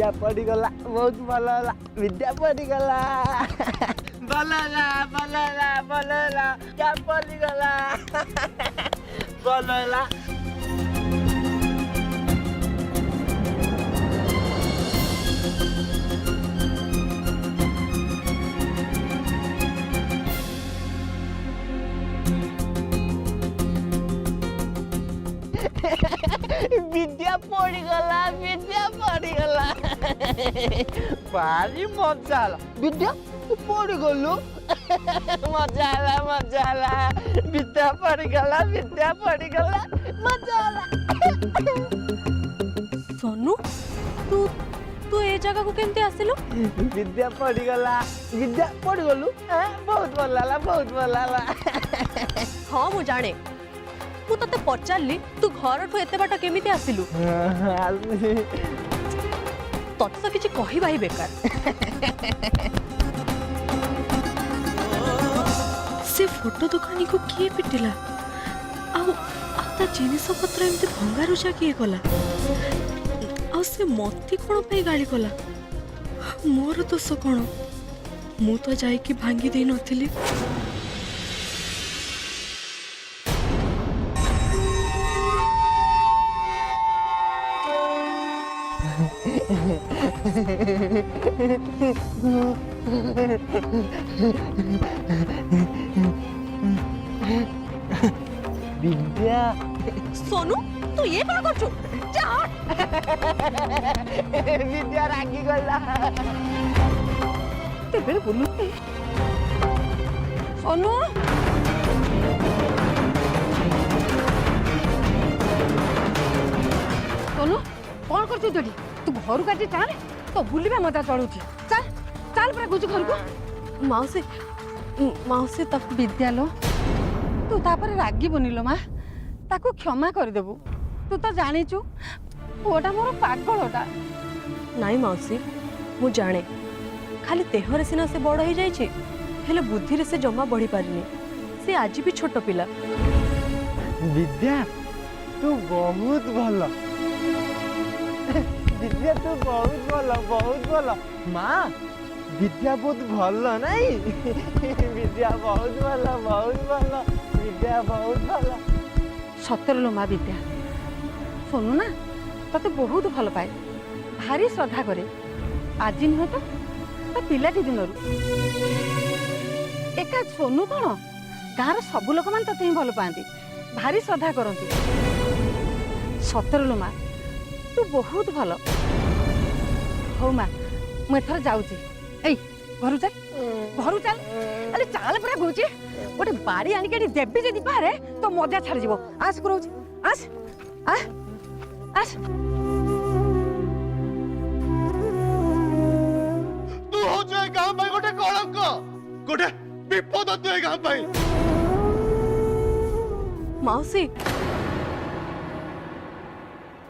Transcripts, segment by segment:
विद्या पड़गला बहुत भल है विद्या पड़गला भलला भलला भलला क्या पड़गला भलला विद्या पड़गला भारी मजा आला विद्या तू पड़ी गलु मजा आला विद्या पड़गला मजा आला सोनू तू तू ए जगह को केमते आसिलु विद्या पड़गला विद्या पड़ी गलु बहुत भल आला हाँ मु जाने मु तते पचारली तू घर ठो एते बाटा केमिते आसिलु तते तो किछि कहिबा ही बेकार से फोटो दुकानी को किए पिटिला आ जिनिस पत्र एमती भंगा रुजा किए कला आ से मती कोन पे गाली कला मोर दोष कोन मु तो जाई कि भांगी दे नथिली विद्या सोनू तू ये कौन कर जा विद्या रागी गला तेरे बोलू सोनू सोनू कौन कर तू घर का चल तो बुलवा मजा चढ़ू चल चल पूरा गुजु घर को माउसी माउसी तक विद्यालय तू तापर रागी बनिलो माँ ताको क्षमा कर देबू तू तो जानिचु ओटा मोर पागलटा नाई माउसी मु जाने खाली देहरे सिना से बड़ हो जाइए हेले बुद्धि रे से जमा बढ़ी पारिनी से आज भी छोट पिला विद्या तू बहुत भल विद्या तू बहुत भल माँ विद्या बहुत भल नहीं विद्या बहुत भल विद्या बहुत भल सतर लो माँ विद्या सोनू ना तते बहुत भल पाए भारी श्रद्धा करे आज नुह तो पिलाटी दिन एका सोनू कौन गाँव सब लोक मैंने तते ही भल पाती भारी श्रद्धा करती सतर लो माँ तू बहुत भल हो माँ मुझे जाऊँगी घर चल अरे चाल पूरा कौचे गोटे बाड़ी आनिक देवी जदि बाहर तो मजा छाड़ आस करोच आस आस आस तू हो जाए गांव भाई गोटे कलंक गोटे विपद तू ए गांव भाई माउसी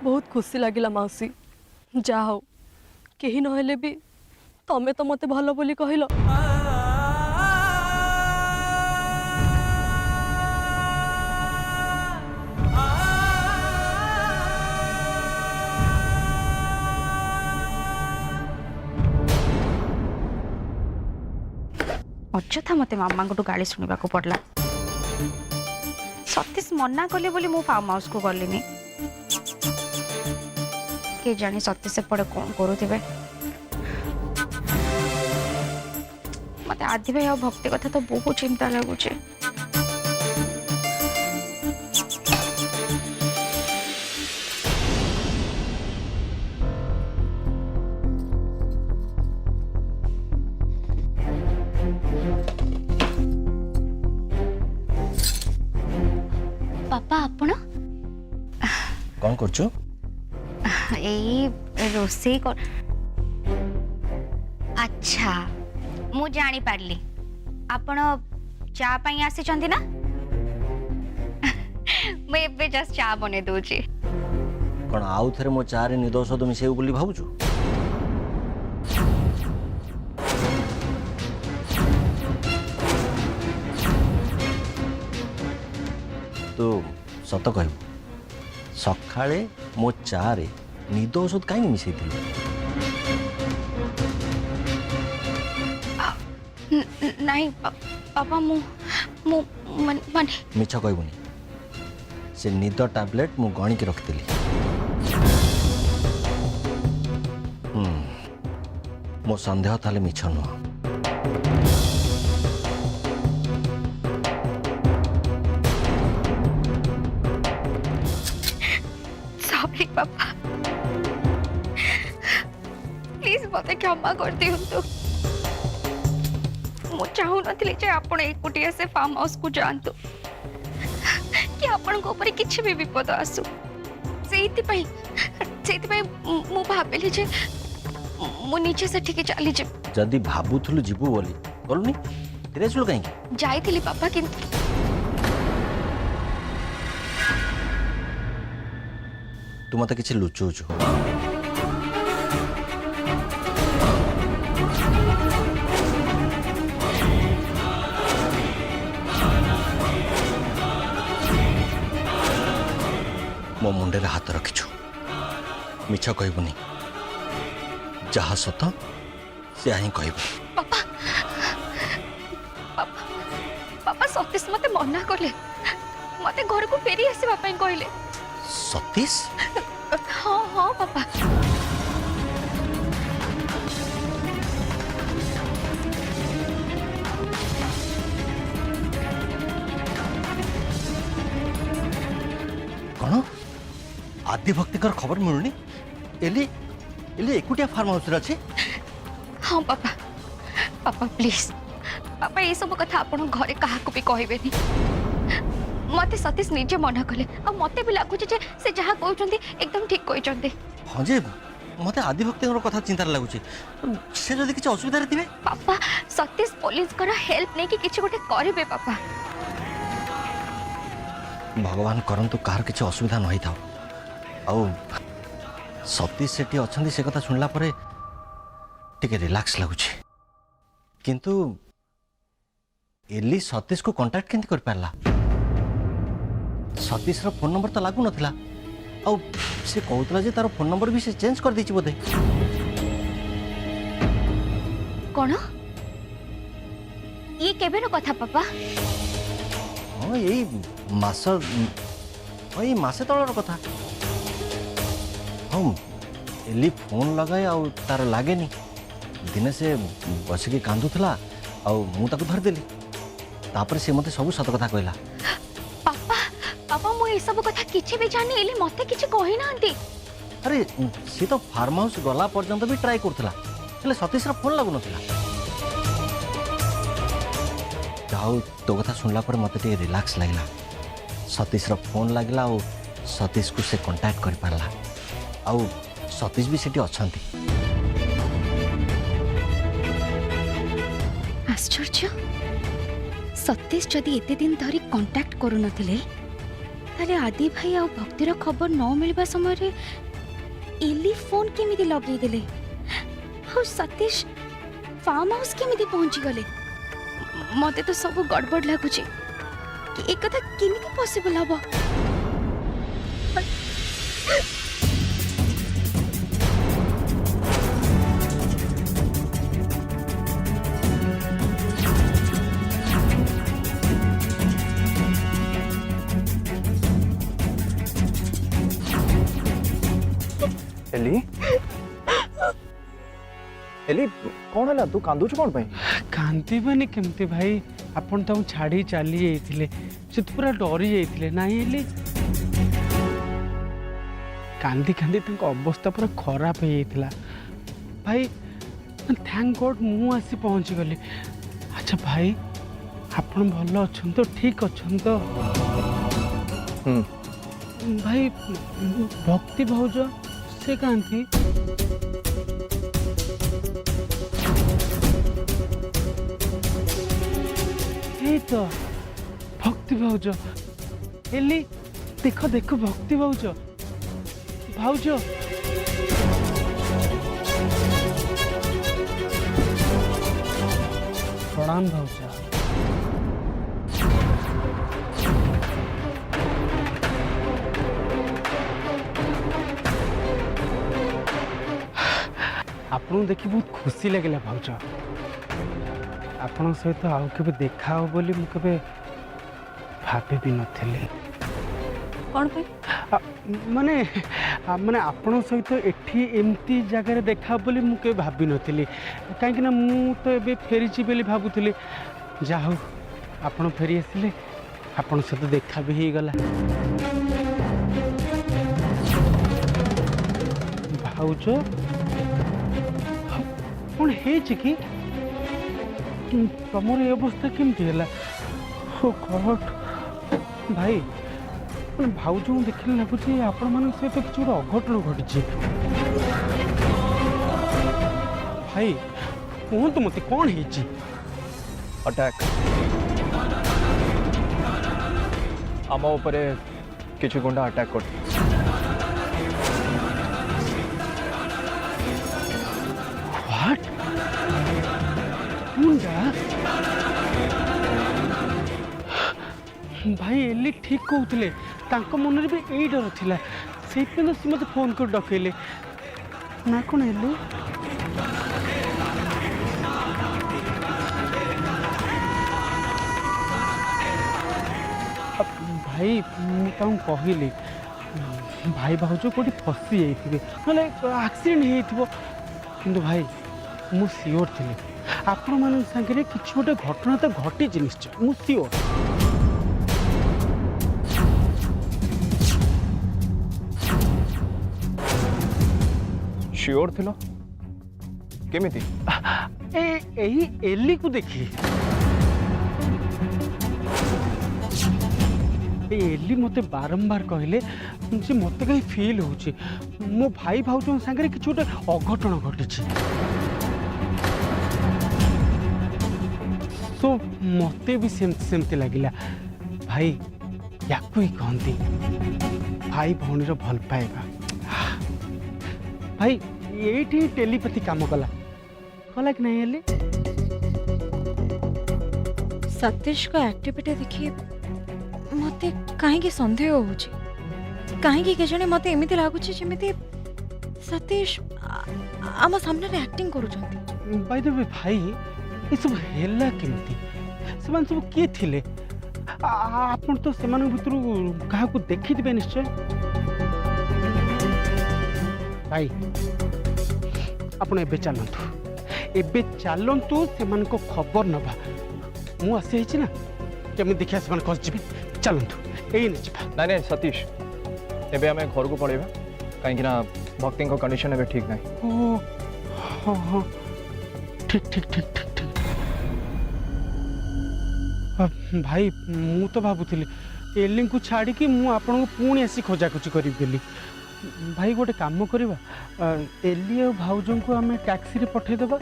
बहुत खुशी लगिला माउसी जा हो कहीं नहेले भी तमें तो मते भलो बोली कहलो अଯଥା मते मामा को गाली शुणा पड़ला सतीश मना कले बोली मु फार्म हाउस को गलिनी के जानी सतीश सेपटे कौन करुवे मत आदि भाई भक्ति कथा तो बहुत चिंता लगुच पापा आपण कौन करछु रोसे कर अच्छा मु जानी पारली आपण चा पई आसी चंदी ना मैं एबे जस्ट चा बने दोची कौन आउ थरे मो चारे निर्दोष तो मिसेउ बोली भाबुछु तो सत कहबू सकाळे मो चारे निद औषध कहीं मिसई नहीं पापा माने मिछ कहबुनी से निद टैबलेट मु गणी के रखिली मो संदेह ताले मिछ नुह सॉरी पापा प्लीज मत क्षमा कर दिंतु मु चाहू नथिली जे आपण एकुटिया से फार्म हाउस को जानतु कि आपण को ऊपर किछि भी विपद आसु सेति मु भाबिली जे मु नीचे से ठीक चली जे जदि भाबुथुलु जीवु बोली गलुनी तेरेसुल कहीं जाइथिली पापा किंतु तू मत किछि लुचौछु मो मुंडे हाथ रखिछु मिछ कहबुनी जहा सत से ही कहबु पापा पापा पापा सतीश मते मना करले मते घर को फेरी आसीबा पई कहले सतीश हाँ हाँ पापा कौन आदि भक्तिकर खबर मिलुनी एली एली एकुटिया फार्म हाउस रे अछि हाँ पापा पापा प्लीज पापा ये सब कथा आपण घरे कहा को भी कहबेनी मते सतीश निजे मना कले आ मते भी लागु जे से जहा कहउचंदी एकदम ठीक कहउचंदी हाँ जे मते आदि भक्तिकर कथा चिंता लागुची से जदि किछ असुविधा रहतिबे पापा सतीश पुलिस कर हेल्प नै कि किछ गोटे करबे पापा भगवान करंतु कार किछ असुविधा न होई थाओ आउ सतीश सेठी अछंदी से कथा सुनला परे टिके रिलैक्स लागुची किंतु एली सतीश को कांटेक्ट केंति कर पारला सतीश रो फोन नंबर तो लागू नथिला आउ से कहउतला जे तार फोन नंबर भी से चेंज कर दीची बोधे कोन ये केबे न कथा पापा हाँ यही मास हाँ ये मासे तलर कथा हाँ एली फोन लगाए आउ तार लागे नी दिने से बसिकी कांदुथला आउ मु ताकु धरदेली तापर से मते सब सत कथा कहला पापा पापा मु ए सब कथा किछि भी जानी एली मते किछि कहि नांती अरे सी तो फार्म हाउस गला पर्यंत भी ट्राई करथला हेले सतीश रा फोन लागु नथला जाऊ तो कथा सुनला पर मते टे रिलैक्स लागला सतीश रा फोन लागला और सतीश को से कांटेक्ट कर पारला आउ सतीश भी सेठी अछंती आश्चर्य सतीश जदि एते दिन धरी कांटेक्ट करू नथिले ताले आदि भाई आ भक्तिर खबर न मिलबा समय रे एली फोन केमिति लगे देले आ सतीश फार्म हाउस केमिति पहुंची गले मते तो सब गड़बड़ लागुची कि एक कथा केमिति पॉसिबल हबो एली एली कौन है तू कांदुच कौन पाई कांदीबानी केमती भाई आपण ताऊ छाड़ी चली जाइथिले से तो पूरा डरी जाइथिले नाही एली कांदी कांदी तंक अवस्था पूरा खराब हो जाइथिला भाई थैंक गॉड मु आसी पहुंची गली अच्छा भाई आपण भलो अछन तो ठीक अछन तो भाई भक्ति भौज से कांती तो भक्ति भाउज एली देख देख भक्ति भाउज भाउज प्रणाम भाउज आपको देखी बहुत खुशी लगे भाज आपण सहित आउ के देखा हो बोली मु केबे भाबे भी नथिले कौन पे माने माने आपण सहित एठी एमती जगह देखा बोली मु केबे भाबी नथिली काहे ना मु तो एबे फेरीची बोली भाबुथिली जा हो आपण फेरी आसिले आपण सहित देखा भी ही गला भाउज कौन है कि तुमर ये अवस्था केमती है ओ गॉड भाई भाउज देखने लगुच आपण मान सहित किसी गोटे अघटन घटी भाई कहतु मत कौन है अटैक आम उपरे किसी गुंडा अटैक कर व्हाट गुंडा भाई एली ठीक कहते मन में भी यही डर थिला से मत फोन कर डकैले ना कौन एली भाई मुझे कहली भाई भाउज कौटी फसी जाइए ना एक्सीडेंट हो किंतु भाई मु सियोर थी आपण मान सागे किसी गोटे घटना तो घटी निश्चय मु सियोर श्योर थिलो केमिति एली को देखी एली मते बारंबार कहले जे मते कहीं फील होची मो भाई भाउजों संगे किछु गोटे अघटन घटिछि तो मते भी सेमती लगिला भाई याकू ही कहती भाई भौणीर भल पाइबा भाई ये टेलीपैथी काम कला कला कि नहीं एली सतीश को एक्टिविटी देखिए मते कहीं संदेह हो कहीं के मत एमती लगुच जमी सतीश आम सामने एक्टिंग करुँच बाय द वे भाई ये सब हेला केमती से सब किए थिले आपण तो से भितर क्या देखी निश्चय भाई आपण एबे चलतु से खबर नवा मु आसी ना केमी देखिया से कस जी चलतु यही नहीं नहीं सतीश एबे आम घर को पड़ेगा कहीं भक्ति कंडीशन एबे ठीक नहीं हाँ हाँ ठीक ठीक ठीक ठीक ठीक भाई मु तो भावुली एली को छाड़ी कि मु आपन को पुणी आसी खोजाखोजी करी बेली भाई गोटे काम करवा एली और भाउजों को आम टैक्सी रे पठेदेबा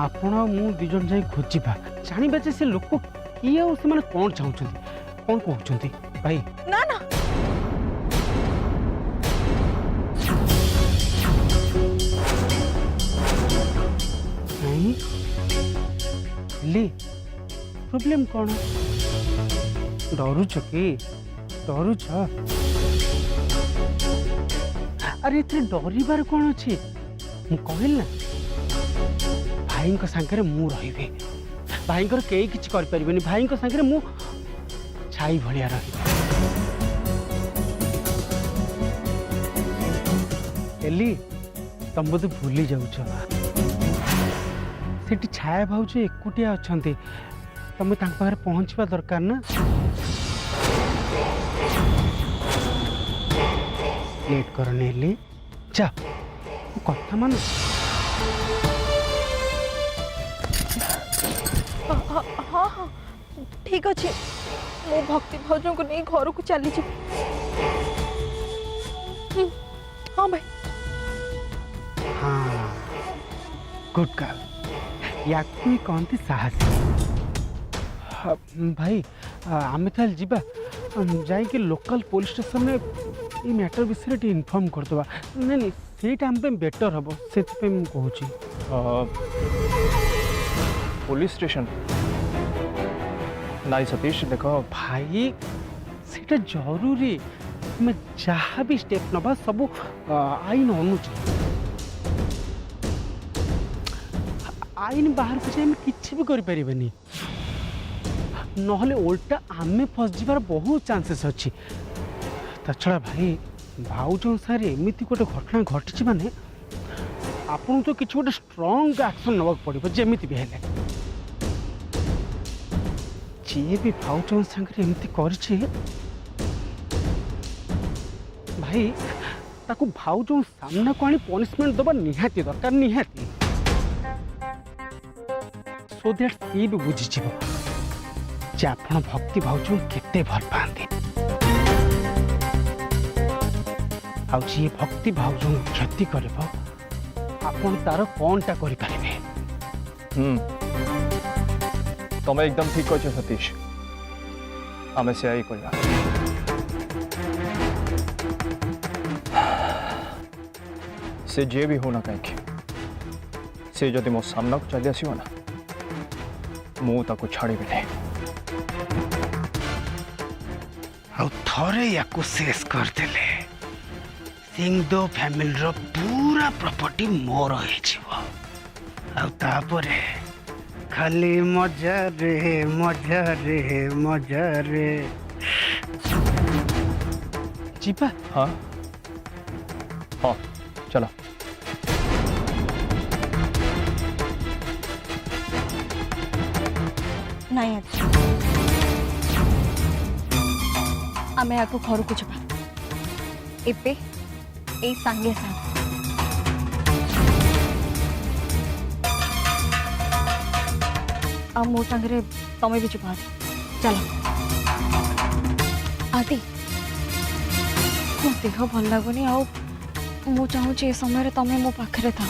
आपण मु दी जन जाई खोजिबा जानिबा जे से लोक किए और से माने कोन चाहुचंती कोन कहउचंती भाई ना ना नहीं ली प्रॉब्लम कौन डरुच कि डरुच अरे इतने डरबार कौन अच्छी मु कहल ना भाई सांगे मु रही भाई कई किसी करें भाई सांगे मु छाई भलिया रही एली तुम बोध भूली जाऊछ सेठी छाया भाउज एकुटिया अच्छा तुम पाखे पहुँचवा दरकार ना लेट कर नेली जा कथा मान हाँ हाँ ठीक अच्छे मो भक्ति भाउजों को नहीं घर को चली हाँ भाई हाँ गुड गर्ल या कहती साहसी भाई आम ताल जीवा जाइए लोकल पुलिस स्टेशन में ये मैटर विषय इनफॉर्म करदे नहीं नहीं सेटा आम बेटर हम से कहूँ पुलिस स्टेशन नाई सतीश देख भाई सेटा जरूरी मैं जहाँ भी स्टेप नवा सब आईन अनुची आईन बाहर को जाए किसी भी करें नहले उल्टा आमे फस जार बहुत चांसेस अच्छी ता छड़ा भाई भाउज सारे एमती गोटे घटना घटी माने आपन तो किसी गोटे स्ट्रॉन्ग एक्शन नवाक पड़ो जमी भी है जी भी भाउज सागर एमती कर भाई ताकू भाउज सामना को आनी पनिशमेंट दबा निहाती दरकार निहाती सो दैट सी भी बुझी जे आपण भक्ति भाउज केते भल पाते आ जी भक्ति भाउज क्षति करब आपण तार कौनटा करि पारिबे तुम एकदम ठीक कह सतीश आम से ही करवा से जे भी होना कहीं से जदि मो सामना को चली आसो ना मुझे छाड़ी नहीं थरे या शेष करदेले सिंधो फैमिली रो पूरा प्रॉपर्टी मोर होपरे खाली मजा रे मजा रे मजा रे जीपा हाँ हाँ चलो नहीं आम या घर को जा एबे ए सांगे सांगे आ मो सांगे तमें भी चुप चलो आदि मो देह भल लगुनि आ मु चाहूँ समय तमें मो पाखे था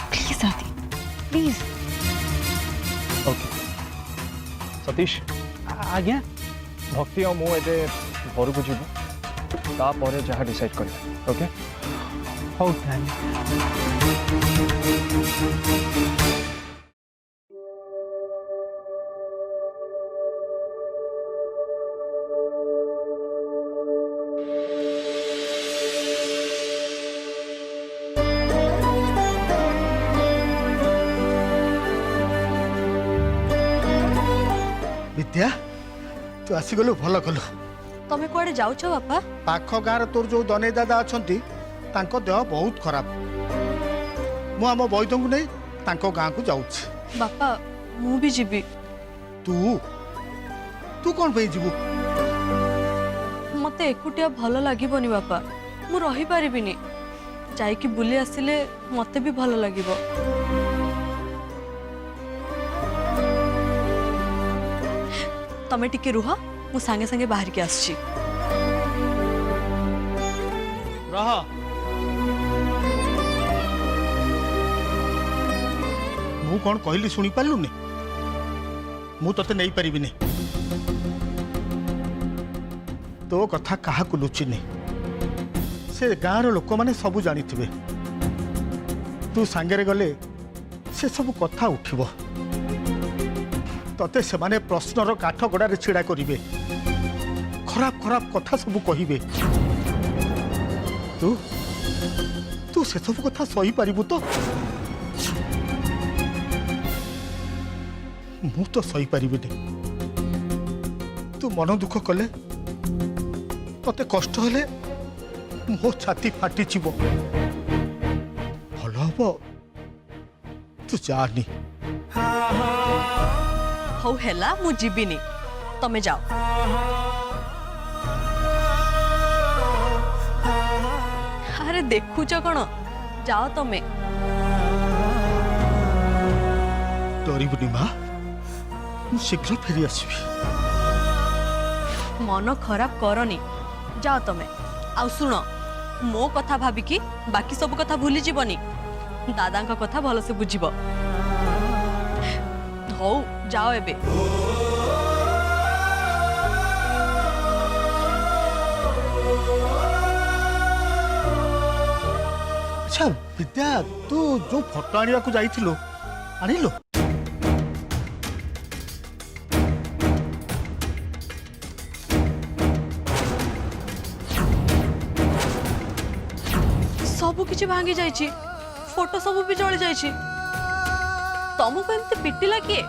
प्लीज आदि प्लीज ओके सतीश आज्ञा भक्ति और मुझे घर को जीव जहाँ डिसाइड कर ओके हो विद्या तू आसीगलु भल कलु तमे कुआडे जाउछ बापा पाख गाँव तोर जो दने दादा अच्छा देह बहुत खराब मु आम वैद्य को नहीं गाँ को जाऊँ बापा मु भी जीवी तू तू कौन पे जीवु मते एकुटिया भल लागिबोनी बापा मु रही परिबिनी जाइकी बुली आसिले मते भी भल लागिबो तमे टिके रुह मु सांगे सांगे बाहर के आसछि रह मु कौन कहली शुणी पार्लुनि मु तते नहीं पारिबिनी तो कथा कहा लुचिनी से गाँव लोक मैंने सब जानी तू सांगे गले से सब कथा उठिब तते से माने प्रश्नर काठ गड़ारे छिड़ा करिवे खराब खराब कथा सब कहिबे तू तू से सब कथा सही पारिबु तो मु तो सही पारिबिनी तू मन दुख कले तते कष्ट हेले मो छाती फाटी जीव भल हम तू जानी हौ हेला मु जीविनी तमे जाओ अरे देखुच कौन जाओ तमे डरबुनि माँ मु शीघ्र फेरी आसबि मन खराब करनी जाओ तमे आ सुन मो कथा भाबिकी बाकी सब कथा भूली जीवनी दादा का कथा भल से बुझिब हौ जाओ एबे अच्छा विद्या तू जो फोटो आनिया को जाइथिलो आनिलो सब किछि भांगी जाइछि फोटो सब भी जଳି जाइछि ତମକୁ ଏମିତି ପିଟିଲା କିଏ?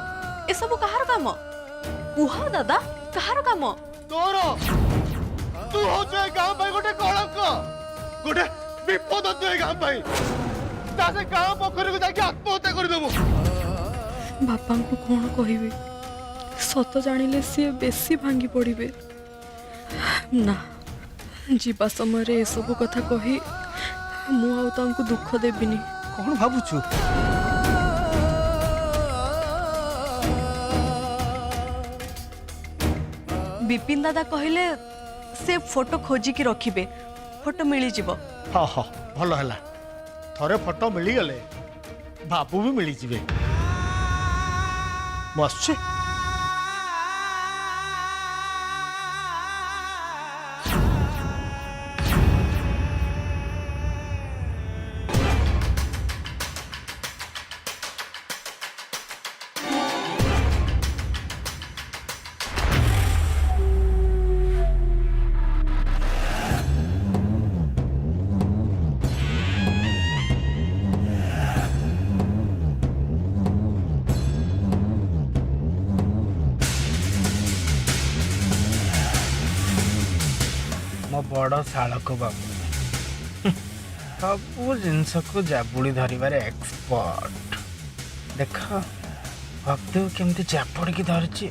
ଏସବୁ କାହାର କାମ? କୁହ ଦାଦା, କାହାର କାମ? ତୋର ତୁ ହଉଛୁ ଏ ଗାଁ ପାଇଁ ଗୋଟେ କଳଙ୍କ, ଗୋଟେ ବିପଦ ତୁ ଏ ଗାଁ ପାଇଁ। ତା ସେ ଗାଁ ପୋଖରୀକୁ ଯାଇକି ଆତ୍ମହତ୍ୟା କରିଦେବୁ। ବାପାଙ୍କୁ କ'ଣ କହିବି? ସତ ଜାଣିଲେ ସିଏ ବେଶୀ ଭାଙ୍ଗି ପଡ଼ିବେ। ନା, ଯିବା ସମୟରେ ଏସବୁ କଥା କହି ମୁଁ ଆଉ ତାଙ୍କୁ ଦୁଃଖ ଦେବିନି। କ'ଣ ଭାବୁଛୁ? ବିପିନ ଦାଦା କହିଲେ ସେ ଫଟୋ ଖୋଜିକି ରଖିବେ, ଫଟୋ ମିଳିଯିବ। ହଁ ହଁ, ଭଲ ହେଲା। ଥରେ ଫଟୋ ମିଳିଗଲେ ବାବୁ ବି ମିଳିଯିବେ। ମୁଁ ଆସୁଛି। ମୋ ବଡ଼ ଶାଳକ ବାବୁ ସବୁ ଜିନିଷକୁ ଜାବୁଡ଼ି ଧରିବାରେ ଏକ୍ସପର୍ଟ। ଦେଖ ଭକ୍ତିକୁ କେମିତି ଜାବୁଡ଼ିକି ଧରିଛି।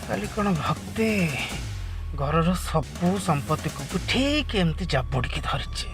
କାଲି କ'ଣ ଭକ୍ତି ଘରର ସବୁ ସମ୍ପତ୍ତିକୁ ଠିକ୍ ଏମିତି ଜାବୁଡ଼ିକି ଧରିଛି।